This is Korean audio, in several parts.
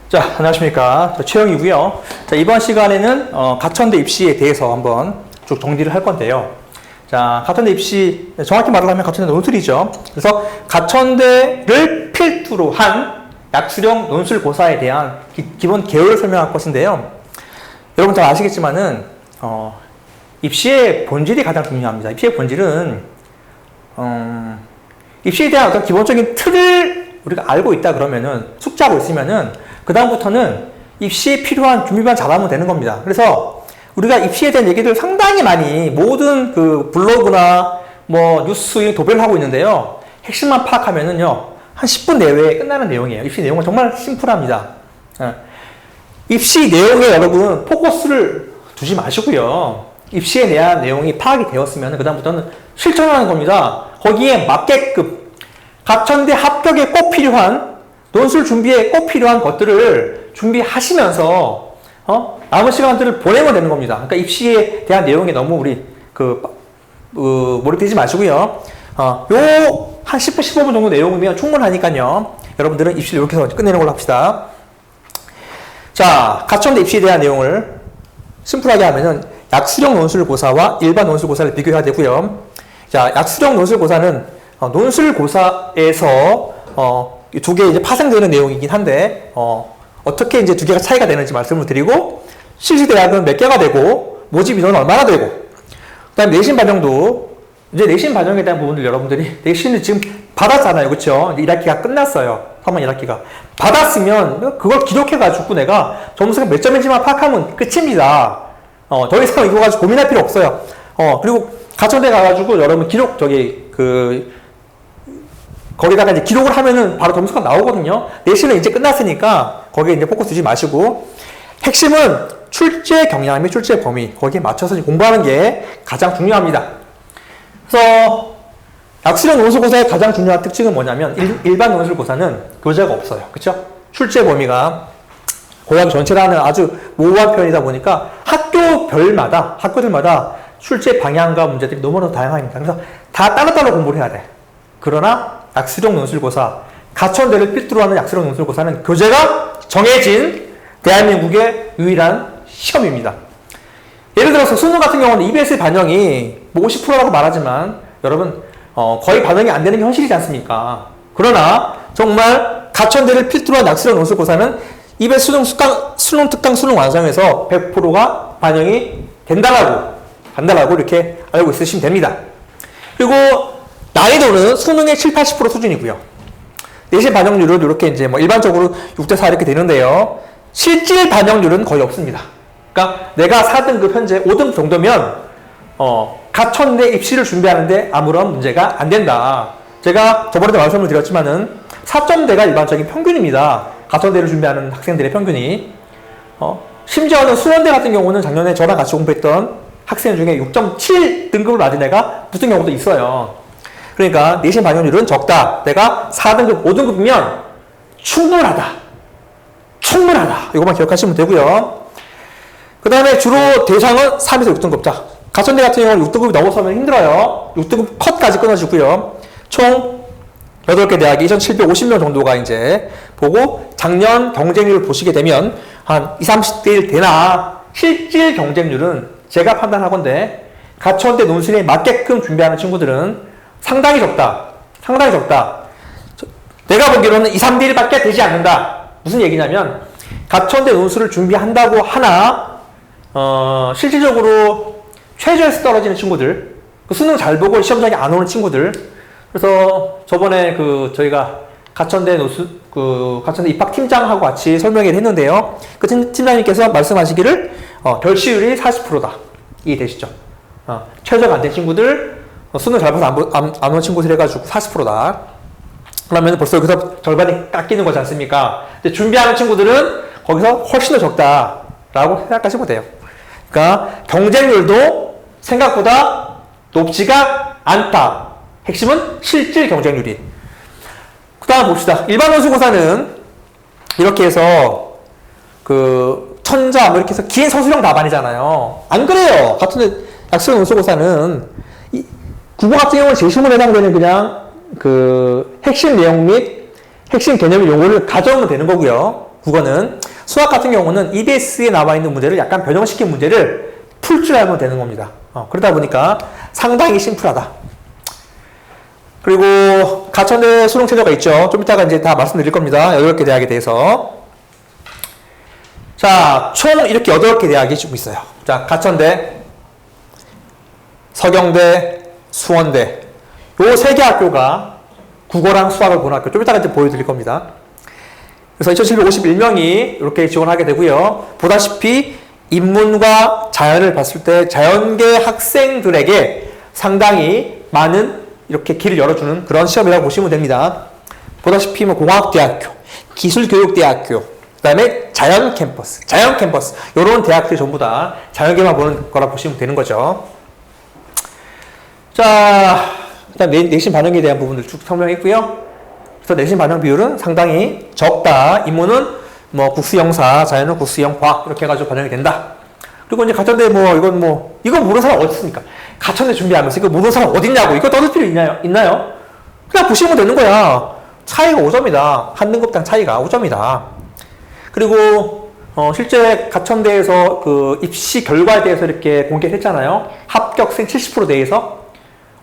자, 안녕하십니까. 최영이고요. 자, 이번 시간에는 가천대 입시에 대해서 한번 쭉 정리를 할 건데요. 자, 가천대 입시, 정확히 말을 하면 가천대 논술이죠. 그래서 가천대를 필두로 한 약수령 논술고사에 대한 기본 개요를 설명할 것인데요. 여러분 잘 아시겠지만은 입시의 본질이 가장 중요합니다. 입시의 본질은 입시에 대한 어떤 기본적인 틀을 우리가 알고 있다 그러면은, 숙지하고 있으면은 그 다음부터는 입시에 필요한 준비만 잘하면 되는 겁니다. 그래서 우리가 입시에 대한 얘기들 상당히 많이 모든 그 블로그나 뭐 뉴스 도배를 하고 있는데요. 핵심만 파악하면은요, 한 10분 내외에 끝나는 내용이에요. 입시 내용은 정말 심플합니다. 입시 내용에 여러분 포커스를 두지 마시고요. 입시에 대한 내용이 파악이 되었으면 그 다음부터는 실천하는 겁니다. 거기에 맞게끔 가천대 합격에 꼭 필요한, 논술 준비에 꼭 필요한 것들을 준비하시면서 남은 시간들을 보내면 되는 겁니다. 그러니까 입시에 대한 내용에 너무 우리 몰입되지 마시고요. 요 한 10분, 15분 정도 내용이면 충분하니까요. 여러분들은 입시를 이렇게 해서 끝내는 걸로 합시다. 자, 가천대 입시에 대한 내용을 심플하게 하면은 약수령 논술고사와 일반 논술고사를 비교해야 되고요. 자, 약수령 논술고사는 논술고사에서 두 개 이제 파생되는 내용이긴 한데, 어떻게 이제 두 개가 차이가 되는지 말씀을 드리고, 실시대학은 몇 개가 되고, 모집 인원은 얼마나 되고, 그 다음에 내신 반영도, 이제 내신 반영에 대한 부분들 여러분들이 내신을 지금 받았잖아요. 그쵸? 1학기가 끝났어요. 3월 1학기가. 받았으면 그걸 기록해가지고 내가 점수가 몇 점인지만 파악하면 끝입니다. 더 이상 이거 가지고 고민할 필요 없어요. 그리고 가천대 가가지고 여러분 기록, 거기다가 이제 기록을 하면은 바로 점수가 나오거든요. 내신은 이제 끝났으니까 거기에 이제 포커스 두지 마시고, 핵심은 출제 경향 및 출제 범위, 거기에 맞춰서 공부하는 게 가장 중요합니다. 그래서 약수령 논술고사의 가장 중요한 특징은 뭐냐면, 일반 논술고사는 교재가 없어요. 그쵸? 출제 범위가 고등학교 전체라는 아주 모호한 표현이다 보니까 학교들마다 출제 방향과 문제들이 너무나 다양합니다. 그래서 다 따로따로 공부를 해야 돼. 그러나 약수령 논술고사, 가천대를 필두로 하는 약수령 논술고사는 교재가 정해진 대한민국의 유일한 시험입니다. 예를 들어서 수능 같은 경우는 EBS 반영이 뭐 50%라고 말하지만 여러분 거의 반영이 안 되는 게 현실이지 않습니까? 그러나 정말 가천대를 필두로 한 약수령 논술고사는 EBS 수능 특강 수능 완성에서 100%가 반영이 된다라고 이렇게 알고 있으시면 됩니다. 그리고 난이도는 수능의 7, 80% 수준이고요. 내신 반영률은 이렇게 이제 뭐 일반적으로 6대4 이렇게 되는데요. 실질 반영률은 거의 없습니다. 그러니까 내가 4등급 현재 5등급 정도면 가천대 입시를 준비하는데 아무런 문제가 안 된다. 제가 저번에도 말씀을 드렸지만은 4점대가 일반적인 평균입니다. 가천대를 준비하는 학생들의 평균이. 심지어는 수원대 같은 경우는 작년에 저랑 같이 공부했던 학생 중에 6.7등급을 맞은 애가 붙은 경우도 있어요. 그러니까 내신 반영률은 적다. 내가 4등급, 5등급이면 충분하다. 이것만 기억하시면 되고요. 그 다음에 주로 대상은 3에서 6등급. 자, 가천대 같은 경우는 6등급이 넘어서면 힘들어요. 6등급 컷까지 끊어지고요. 총 8개 대학이 2,750명 정도가 이제 보고, 작년 경쟁률을 보시게 되면 한 20, 30대 1 되나, 실질 경쟁률은 제가 판단하건대 가천대 논술에 맞게끔 준비하는 친구들은 상당히 적다. 내가 보기로는 2, 3대 1밖에 되지 않는다. 무슨 얘기냐면, 가천대 논술을 준비한다고 하나, 실질적으로 최저에서 떨어지는 친구들, 수능 잘 보고 시험장에 안 오는 친구들. 그래서 저번에 저희가 가천대 가천대 입학팀장하고 같이 설명회를 했는데요. 그 팀장님께서 말씀하시기를, 결시율이 40%다. 이해되시죠? 최저가 안 된 친구들, 수능 잘 봐서 안 오는 친구들 해가지고 40%다. 그러면 벌써 여기서 절반이 깎이는 거지 않습니까? 근데 준비하는 친구들은 거기서 훨씬 더 적다라고 생각하시면 돼요. 그러니까 경쟁률도 생각보다 높지가 않다. 핵심은 실질 경쟁률이. 그 다음 봅시다. 일반 논술고사는 이렇게 해서 천자 뭐 이렇게 해서 긴 서술형 답안이잖아요. 안 그래요. 같은 약수령 논술고사는 국어 같은 경우는 제시문에 해당되는 그냥 그 핵심 내용 및 핵심 개념 용어를 가져오면 되는 거고요. 국어는. 수학 같은 경우는 EBS에 나와 있는 문제를 약간 변형시킨 문제를 풀 줄 알면 되는 겁니다. 그러다 보니까 상당히 심플하다. 그리고 가천대 수능 체제가 있죠. 좀 이따가 이제 다 말씀드릴 겁니다. 8개 대학에 대해서. 자, 총 이렇게 8개 대학이 좀 있어요. 자, 가천대, 서경대, 수원대. 요 3개 학교가 국어랑 수학을 보는 학교. 좀 이따가 이제 보여드릴 겁니다. 그래서 2751명이 이렇게 지원하게 되고요. 보다시피 인문과 자연을 봤을 때 자연계 학생들에게 상당히 많은 이렇게 길을 열어주는 그런 시험이라고 보시면 됩니다. 보다시피 뭐 공학대학교, 기술교육대학교, 그 다음에 자연 캠퍼스, 이런 대학들이 전부 다 자연계만 보는 거라 보시면 되는 거죠. 자, 일단 내신 반영에 대한 부분들 쭉 설명했고요. 그래서 내신 반영 비율은 상당히 적다. 인문은 뭐 국수영사, 자연은 국수영과 이렇게 해가지고 반영이 된다. 그리고 이제 가천대 이거 모르는 사람 어디 있습니까? 가천대 준비하면서 이거 모르는 사람 어디 있냐고. 이거 떠들 필요 있나요? 그냥 보시면 되는 거야. 차이가 5점이다. 한 등급당 차이가 5점이다. 그리고 실제 가천대에서 그 입시 결과에 대해서 이렇게 공개를 했잖아요. 합격생 70% 대해서.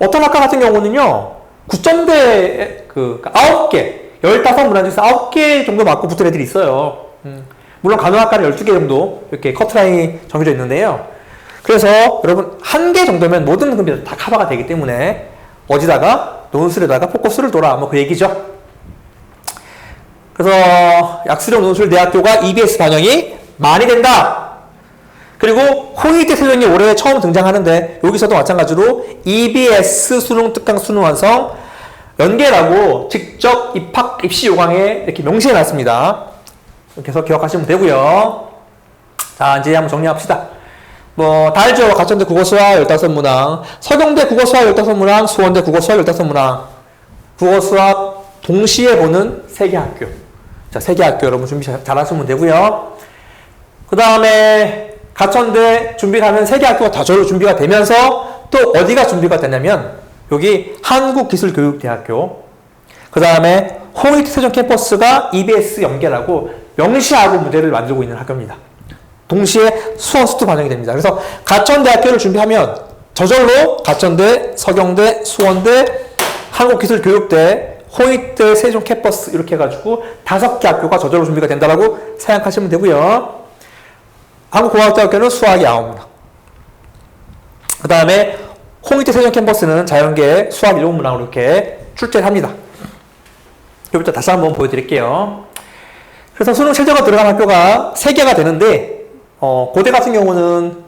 어떤 학과 같은 경우는요, 9점대 9개, 15문항 중에서 9개 정도 맞고 붙은 애들이 있어요. 물론 간호학과는 12개 정도 이렇게 커트라인이 정해져 있는데요. 그래서 여러분, 1개 정도면 모든 등급이 다 커버가 되기 때문에 어디다가 논술에다가 포커스를 둬라. 뭐 그 얘기죠. 그래서 약수령 논술대학교가 EBS 반영이 많이 된다. 그리고 홍익대 세종이 올해 처음 등장하는데 여기서도 마찬가지로 EBS 수능 특강 수능 완성 연계라고 직접 입시 요강에 이렇게 명시해 놨습니다. 이렇게 해서 기억하시면 되고요. 자, 이제 한번 정리합시다. 다 알죠? 가천대 국어수학 15문항, 서경대 국어수학 15문항, 수원대 국어수학 15문항. 국어수학 동시에 보는 3개 학교. 자, 3개 학교 여러분 준비 잘 하시면 되고요. 그 다음에 가천대 준비를 하면 3개 학교가 다저로 준비가 되면서 또 어디가 준비가 되냐면 여기 한국기술교육대학교, 그 다음에 홍익대 세종 캠퍼스가 EBS 연계라고 명시하고 문제를 만들고 있는 학교입니다. 동시에 수원 수투 반영이 됩니다. 그래서 가천대학교를 준비하면 저절로 가천대, 서경대, 수원대, 한국기술교육대, 홍익대 세종 캠퍼스 이렇게 해가지고 5개 학교가 저절로 준비가 된다라고 생각하시면 되고요. 한국공학대학교는 수학이 9문항. 그 다음에 홍익대 세종 캠퍼스는 자연계 수학 7문항으로 이렇게 출제를 합니다. 여기부터 다시 한번 보여드릴게요. 그래서 수능 최저가 들어간 학교가 3개가 되는데 고대 같은 경우는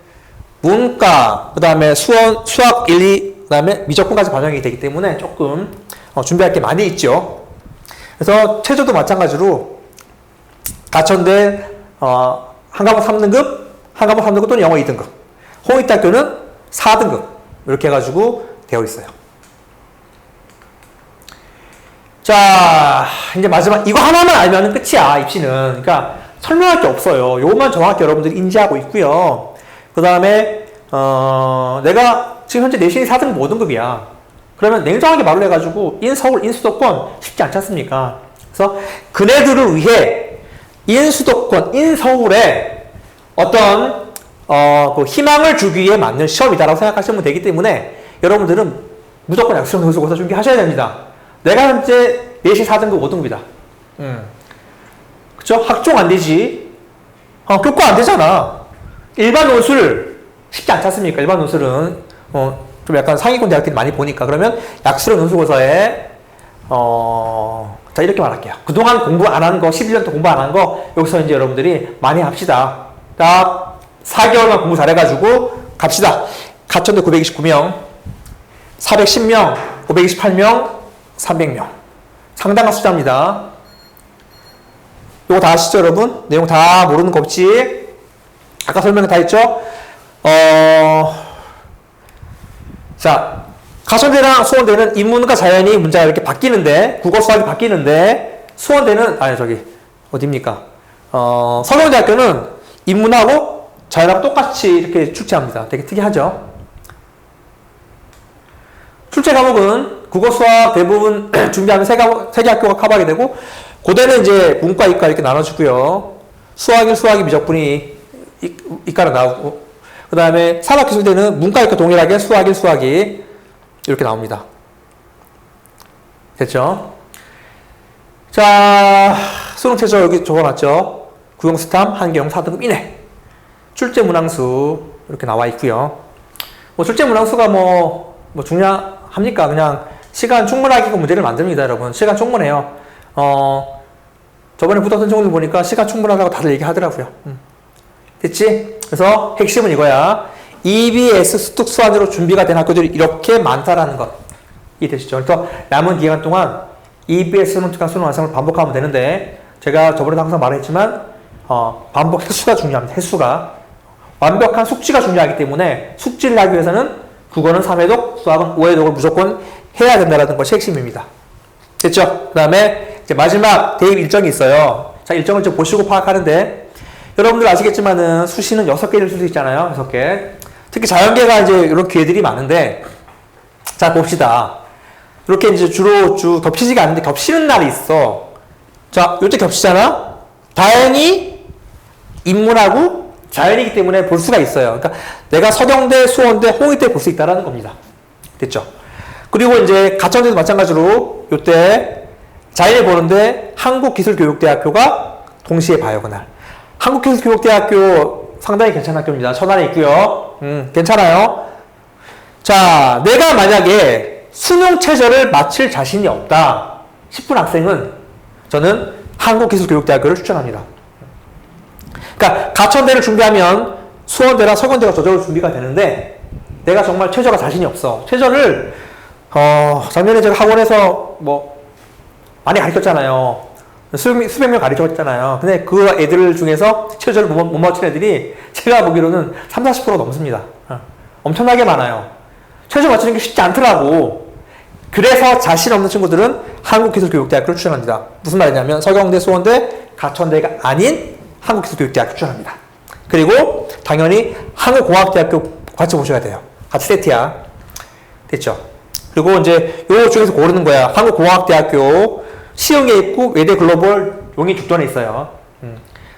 문과, 그 다음에 수학 1, 2, 그 다음에 미적분까지 반영이 되기 때문에 조금 준비할 게 많이 있죠. 그래서 최저도 마찬가지로 가천대 한 과목 3등급, 한 과목 3등급 또는 영어 2등급. 홍익대학교는 4등급. 이렇게 해가지고 되어 있어요. 자, 이제 마지막, 이거 하나만 알면 끝이야, 입시는. 그러니까 설명할 게 없어요. 요것만 정확히 여러분들이 인지하고 있고요. 그 다음에, 내가 지금 현재 내신이 4등급 5등급이야. 그러면 냉정하게 말을 해가지고, 인서울, 인수도권 쉽지 않지 않습니까? 그래서 그네들을 위해 인수도권, 인서울에 어떤 그 희망을 주기 위해 맞는 시험이다라고 생각하시면 되기 때문에 여러분들은 무조건 약수령 논술고사 준비하셔야 됩니다. 내가 현재 내신 4등급 5등급이다. 그쵸? 학종 안 되지. 교과 안 되잖아. 일반 논술 쉽지 않지 않습니까? 일반 논술은 좀 약간 상위권 대학들이 많이 보니까. 그러면 약수령 논술고사에 자, 이렇게 말할게요. 그동안 공부 안 한 거, 11년 동안 공부 안 한 거, 여기서 이제 여러분들이 많이 합시다. 딱 4개월만 공부 잘해가지고 갑시다. 가천대 929명, 410명, 528명, 300명. 상당한 숫자입니다. 이거 다 아시죠, 여러분? 내용 다 모르는 거 없지? 아까 설명 다 했죠? 자, 가천대랑 수원대는 인문과 자연이 문제가 이렇게 바뀌는데, 국어 수학이 바뀌는데, 수원대는, 어딥니까? 서경대학교는 인문하고 자연하고 똑같이 이렇게 출제합니다. 되게 특이하죠? 출제 과목은 국어, 수학 대부분 준비하면 세 개 학교가 커버하게 되고, 고대는 이제 문과, 이과 이렇게 나눠주고요. 수학이 미적분이 이과로 나오고, 그 다음에 산업기술대는 문과, 이과 동일하게 수학이 이렇게 나옵니다. 됐죠? 자, 수능 최저 여기 적어놨죠? 구형스탐, 한계형 4등급 이내. 출제 문항수 이렇게 나와 있고요. 뭐 출제 문항수가 뭐 중요합니까? 그냥 시간 충분하게 문제를 만듭니다, 여러분. 시간 충분해요. 저번에 붙었던 친구들 보니까 시간 충분하다고 다들 얘기하더라고요. 됐지? 그래서 핵심은 이거야. EBS 수특 수완으로 준비가 된 학교들이 이렇게 많다라는 것. 이해되시죠? 그래서 남은 기간 동안 EBS는 특한 수능 완성을 반복하면 되는데, 제가 저번에도 항상 말했지만 반복 횟수가 중요합니다. 횟수가. 완벽한 숙지가 중요하기 때문에 숙지를 하기 위해서는 국어는 3회독, 수학은 5회독을 무조건 해야 된다는 것이 핵심입니다. 됐죠? 그 다음에 이제 마지막 대입 일정이 있어요. 자, 일정을 좀 보시고 파악하는데, 여러분들 아시겠지만은 수시는 6개를 쓸 수 있잖아요. 6개. 특히 자연계가 이제 이런 기회들이 많은데, 자, 봅시다. 이렇게 이제 주로 겹치지가 않는데 겹치는 날이 있어. 자, 요때 겹치잖아? 다행히 인문하고 자연이기 때문에 볼 수가 있어요. 그러니까 내가 서경대, 수원대, 홍익대 볼 수 있다라는 겁니다. 됐죠? 그리고 이제 가천대도 마찬가지로 요때 자연을 보는데 한국기술교육대학교가 동시에 봐요, 그날. 한국기술교육대학교 상당히 괜찮은 학교입니다. 천안에 있고요. 괜찮아요. 자, 내가 만약에 수능 최저를 마칠 자신이 없다 싶은 학생은 저는 한국기술교육대학교를 추천합니다. 그러니까 가천대를 준비하면 수원대나 서건대가 저절로 준비가 되는데, 내가 정말 최저가 자신이 없어. 최저를 작년에 제가 학원에서 뭐 많이 가르쳤잖아요. 수백 명 가르쳤잖아요. 근데 그 애들 중에서 최저를 못 맞춘 애들이 제가 보기로는 30-40% 넘습니다. 엄청나게 많아요. 최저 맞추는 게 쉽지 않더라고. 그래서 자신 없는 친구들은 한국기술교육대학교를 추천합니다. 무슨 말이냐면 서경대, 수원대, 가천대가 아닌 한국기술교육대학교 추천합니다. 그리고 당연히 한국공학대학교 같이 보셔야 돼요. 같이 세트야. 됐죠? 그리고 이제 요 중에서 고르는 거야. 한국공학대학교 시흥에 있고 외대 글로벌 용인 죽전에 있어요.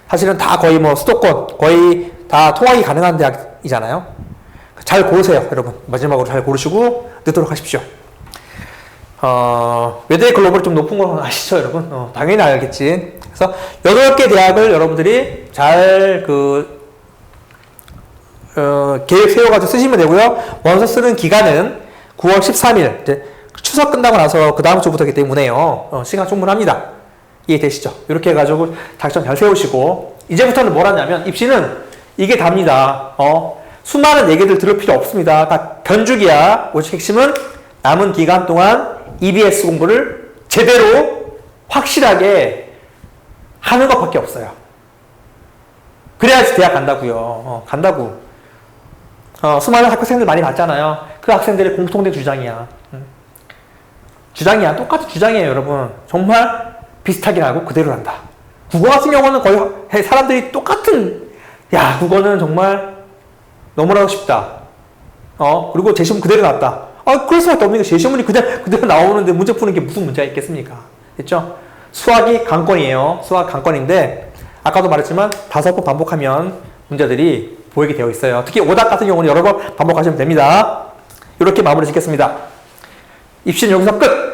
사실은 다 거의 뭐 수도권 거의 다 통학이 가능한 대학이잖아요. 잘 고르세요, 여러분. 마지막으로 잘 고르시고 넣도록 하십시오. 외대 글로벌이 좀 높은 건 아시죠, 여러분? 당연히 알겠지. 그래서 8개 대학을 여러분들이 잘 계획 세워가지고 쓰시면 되고요. 원서 쓰는 기간은 9월 13일, 이제 추석 끝나고 나서 그 다음 주부터이기 때문에요. 시간 충분합니다. 이해되시죠? 이렇게 해가지고 작전 잘 세우시고, 이제부터는 뭘 하냐면, 입시는 이게 답니다. 수많은 얘기들 들을 필요 없습니다. 다 견주기야. 오직 핵심은 남은 기간 동안 EBS 공부를 제대로 확실하게 하는 것밖에 없어요. 그래야지 대학 간다고요. 간다고. 수많은 학생들 많이 봤잖아요. 그 학생들의 공통된 주장이야. 주장이야. 똑같은 주장이에요, 여러분. 정말 비슷하게 하고 그대로 한다. 국어 같은 경우는 거의 사람들이 똑같은, 야, 국어는 정말 너무나도 쉽다. 그리고 제시문 그대로 나왔다. 그럴 수밖에 없는 게 제시문이 그대로 나오는데 문제 푸는 게 무슨 문제가 있겠습니까? 됐죠? 수학이 강권이에요. 수학 강권인데, 아까도 말했지만 5번 반복하면 문제들이 보이게 되어 있어요. 특히 오답 같은 경우는 여러 번 반복하시면 됩니다. 이렇게 마무리 짓겠습니다. 입시는 여기서 끝!